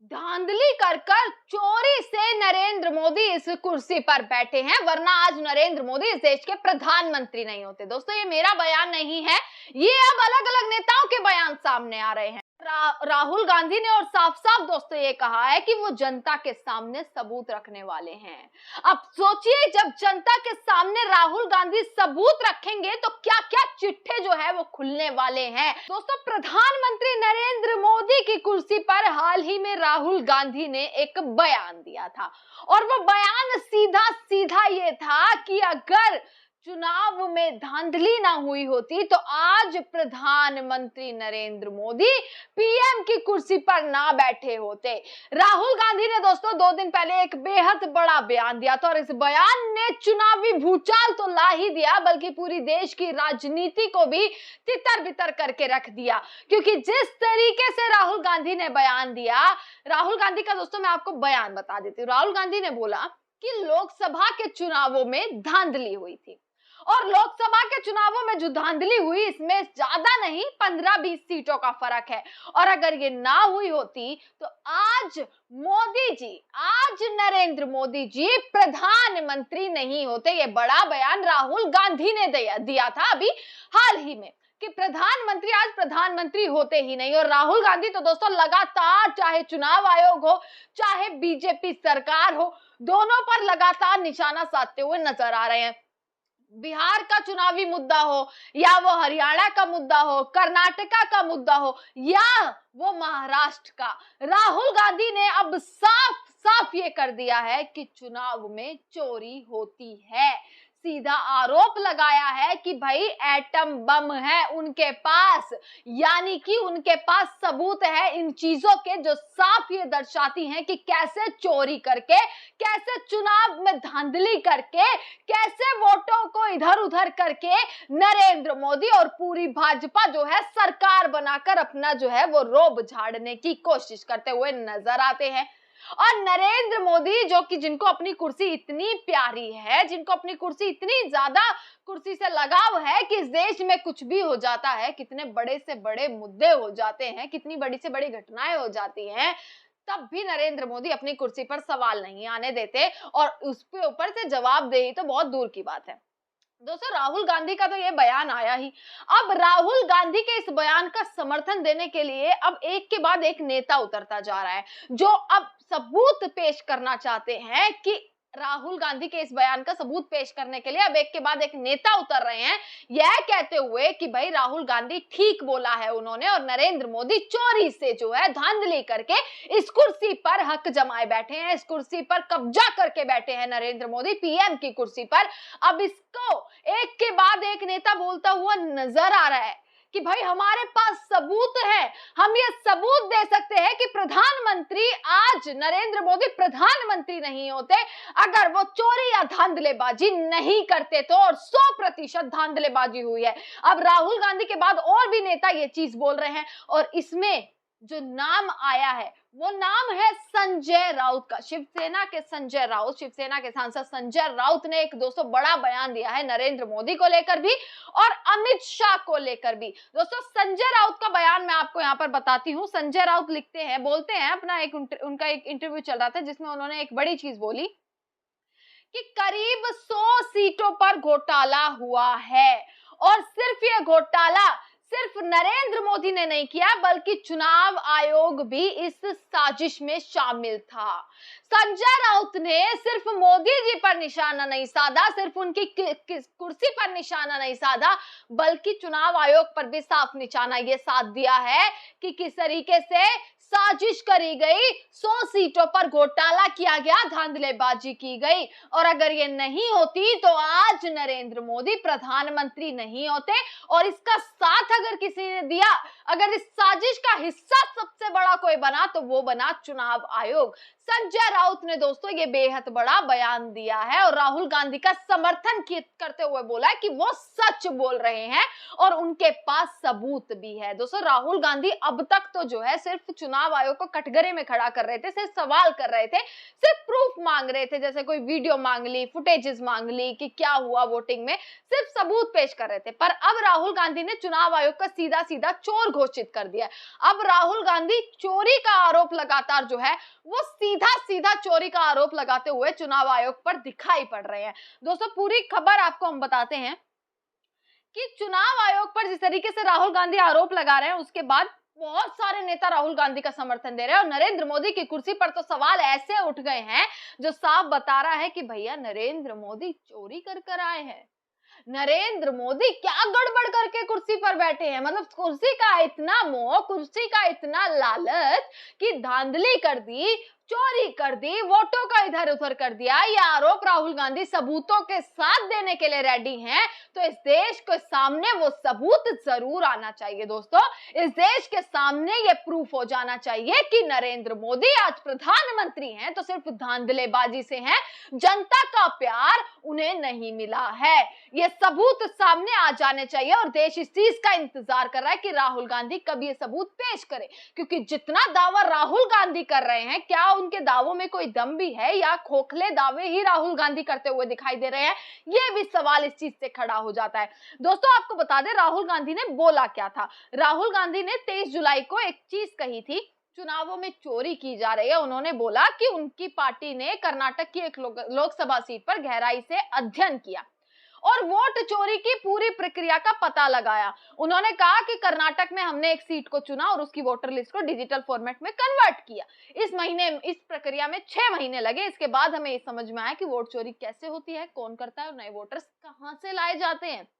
धांधली कर कर चोरी से नरेंद्र मोदी इस कुर्सी पर बैठे हैं, वरना आज नरेंद्र मोदी इस देश के प्रधानमंत्री नहीं होते। दोस्तों, ये मेरा बयान नहीं है, ये अब अलग अलग नेताओं के बयान सामने आ रहे हैं। राहुल गांधी ने और साफ साफ दोस्तों ये कहा है कि वो जनता के सामने सबूत रखने वाले हैं। अब सोचिए, जब जनता के सामने राहुल गांधी सबूत रखेंगे तो क्या क्या चिट्ठे जो है वो खुलने वाले हैं। दोस्तों, प्रधानमंत्री नरेंद्र मोदी की कुर्सी पर हाल ही में राहुल गांधी ने एक बयान दिया था, और वो बयान सीधा सीधा ये था कि अगर चुनाव में धांधली ना हुई होती तो आज प्रधानमंत्री नरेंद्र मोदी पीएम की कुर्सी पर ना बैठे होते। राहुल गांधी ने दोस्तों 2 दिन पहले एक बेहद बड़ा बयान दिया था, और इस बयान ने चुनावी भूचाल तो ला ही दिया, बल्कि पूरी देश की राजनीति को भी तितर बितर करके रख दिया। क्योंकि जिस तरीके से राहुल गांधी ने बयान दिया, राहुल गांधी का दोस्तों मैं आपको बयान बता देती हूँ। राहुल गांधी ने बोला कि लोकसभा के चुनावों में धांधली हुई थी, और लोकसभा के चुनावों में जो धांधली हुई इसमें ज्यादा नहीं 15-20 सीटों का फर्क है, और अगर ये ना हुई होती तो आज नरेंद्र मोदी जी प्रधानमंत्री नहीं होते। ये बड़ा बयान राहुल गांधी ने दिया था अभी हाल ही में कि प्रधानमंत्री आज प्रधानमंत्री होते ही नहीं। और राहुल गांधी तो दोस्तों लगातार, चाहे चुनाव आयोग हो चाहे बीजेपी सरकार हो, दोनों पर लगातार निशाना साधते हुए नजर आ रहे हैं। बिहार का चुनावी मुद्दा हो, या वो हरियाणा का मुद्दा हो, कर्नाटका का मुद्दा हो, या वो महाराष्ट्र का, राहुल गांधी ने अब साफ साफ ये कर दिया है कि चुनाव में चोरी होती है। सीधा आरोप लगाया है कि भाई एटम बम है उनके पास, यानी कि उनके पास सबूत है इन चीजों के जो साफ ये दर्शाती हैं कि कैसे चोरी करके, कैसे चुनाव में धांधली करके, कैसे वोटों को इधर उधर करके नरेंद्र मोदी और पूरी भाजपा जो है सरकार बनाकर अपना जो है वो रोब झाड़ने की कोशिश करते हुए नजर आते हैं। और नरेंद्र मोदी जो कि जिनको अपनी कुर्सी इतनी प्यारी है, जिनको अपनी कुर्सी इतनी ज्यादा कुर्सी से लगाव है कि इस देश में कुछ भी हो जाता है, कितने बड़े से बड़े मुद्दे हो जाते हैं, कितनी बड़ी से बड़ी घटनाएं हो जाती हैं, तब भी नरेंद्र मोदी अपनी कुर्सी पर सवाल नहीं आने देते, और उसके ऊपर से जवाबदेही तो बहुत दूर की बात है। दोस्तों, राहुल गांधी का तो ये बयान आया ही। अब राहुल गांधी के इस बयान का समर्थन देने के लिए अब एक के बाद एक नेता उतरता जा रहा है, जो अब सबूत पेश करना चाहते हैं कि राहुल गांधी के इस बयान का सबूत पेश करने के लिए अब एक के बाद एक नेता उतर रहे हैं, यह कहते हुए कि भाई राहुल गांधी ठीक बोला है उन्होंने, और नरेंद्र मोदी चोरी से जो है धांधली करके इस कुर्सी पर हक जमाए बैठे हैं, इस कुर्सी पर कब्जा करके बैठे हैं नरेंद्र मोदी पीएम की कुर्सी पर। अब इसको एक के बाद एक नेता बोलता हुआ नजर आ रहा है कि भाई हमारे पास सबूत है, हम ये सबूत दे सकते हैं कि प्रधानमंत्री आज नरेंद्र मोदी प्रधानमंत्री नहीं होते अगर वो चोरी या धांधलेबाजी नहीं करते तो, और 100% धांधलेबाजी हुई है। अब राहुल गांधी के बाद और भी नेता ये चीज बोल रहे हैं, और इसमें जो नाम आया है वो नाम है संजय राउत का। शिवसेना के संजय राउत, शिवसेना के सांसद संजय राउत ने एक दोस्तों बड़ा बयान दिया है नरेंद्र मोदी को लेकर भी और अमित शाह को लेकर भी। दोस्तों, संजय राउत का बयान मैं आपको यहाँ पर बताती हूँ। संजय राउत लिखते हैं, बोलते हैं, अपना उनका एक इंटरव्यू चल रहा था जिसमें उन्होंने एक बड़ी चीज बोली कि करीब 100 सीटों पर घोटाला हुआ है, और सिर्फ ये घोटाला सिर्फ नरेंद्र मोदी ने नहीं किया बल्कि चुनाव आयोग भी इस साजिश में शामिल था। संजय राउत ने सिर्फ मोदी जी पर निशाना नहीं साधा, सिर्फ उनकी कुर्सी पर निशाना नहीं साधा, बल्कि चुनाव आयोग पर भी साफ निशाना ये साध दिया है कि किस तरीके से साजिश करी गई, 100 सीटों पर घोटाला किया गया, धांधलेबाजी की गई, और अगर ये नहीं होती तो आज नरेंद्र मोदी प्रधानमंत्री नहीं होते। और इसका साथ अगर किसी ने दिया, अगर इस साजिश का हिस्सा सबसे बड़ा कोई बना तो वो बना चुनाव आयोग। संजय राउत ने दोस्तों ये बेहद बड़ा बयान दिया है और राहुल गांधी का समर्थन करते हुए बोला है कि वो सच बोल रहे हैं और उनके पास सबूत भी है। दोस्तों, राहुल गांधी अब तक तो जो है सिर्फ चुनाव चुनाव आयोग को कटघरे में खड़ा कर रहे थे, सिर्फ सवाल कर रहे थे, सिर्फ प्रूफ मांग रहे थे, जैसे कोई वीडियो मांग ली, फुटेजेस मांग ली कि क्या हुआ वोटिंग में, सिर्फ सबूत पेश कर रहे थे। पर अब राहुल गांधी ने चुनाव आयोग का सीधा सीधा चोर घोषित कर दिया। अब राहुल गांधी चोरी का आरोप लगातार जो है वो सीधा सीधा चोरी का आरोप लगाते हुए चुनाव आयोग पर दिखाई पड़ रहे हैं। दोस्तों, पूरी खबर आपको हम बताते हैं कि चुनाव आयोग पर जिस तरीके से राहुल गांधी आरोप लगा रहे हैं, उसके बाद बहुत सारे नेता राहुल गांधी का समर्थन दे रहे हैं और नरेंद्र मोदी की कुर्सी पर तो सवाल ऐसे उठ गए हैं जो साफ बता रहा है कि भैया नरेंद्र मोदी चोरी कर आए हैं। नरेंद्र मोदी क्या गड़बड़ करके कुर्सी पर बैठे हैं? मतलब कुर्सी का इतना मोह, कुर्सी का इतना लालच कि धांधली कर दी, चोरी कर दी, वोटों का इधर उधर कर दिया। ये आरोप राहुल गांधी सबूतों के साथ देने के लिए रेडी हैं, तो इस देश के सामने वो सबूत जरूर आना चाहिए। दोस्तों, इस देश के सामने ये प्रूफ हो जाना चाहिए कि नरेंद्र मोदी आज प्रधानमंत्री हैं तो सिर्फ धांधलेबाजी से हैं, जनता का प्यार उन्हें नहीं मिला है। ये सबूत सामने आ जाने चाहिए और देश इस चीज का इंतजार कर रहा है कि राहुल गांधी कब ये सबूत पेश करे, क्योंकि जितना दावा राहुल गांधी कर रहे हैं, क्या उनके दावों में कोई दम भी है या खोखले दावे ही राहुल गांधी करते हुए दिखाई दे रहे हैं? ये भी सवाल इस चीज से खड़ा हो जाता है। दोस्तों, आपको बता दें राहुल गांधी ने बोला क्या था। राहुल गांधी ने 23 जुलाई को एक चीज कही थी, चुनावों में चोरी की जा रही है। उन्होंने बोला कि उनकी पार्टी ने कर्नाटक की एक लोकसभा सीट पर गहराई से अध्ययन किया और वोट चोरी की पूरी प्रक्रिया का पता लगाया। उन्होंने कहा कि कर्नाटक में हमने एक सीट को चुना और उसकी वोटर लिस्ट को डिजिटल फॉर्मेट में कन्वर्ट किया। इस प्रक्रिया में 6 महीने लगे। इसके बाद हमें ये समझ में आया कि वोट चोरी कैसे होती है, कौन करता है और नए वोटर्स कहां से लाए जाते हैं।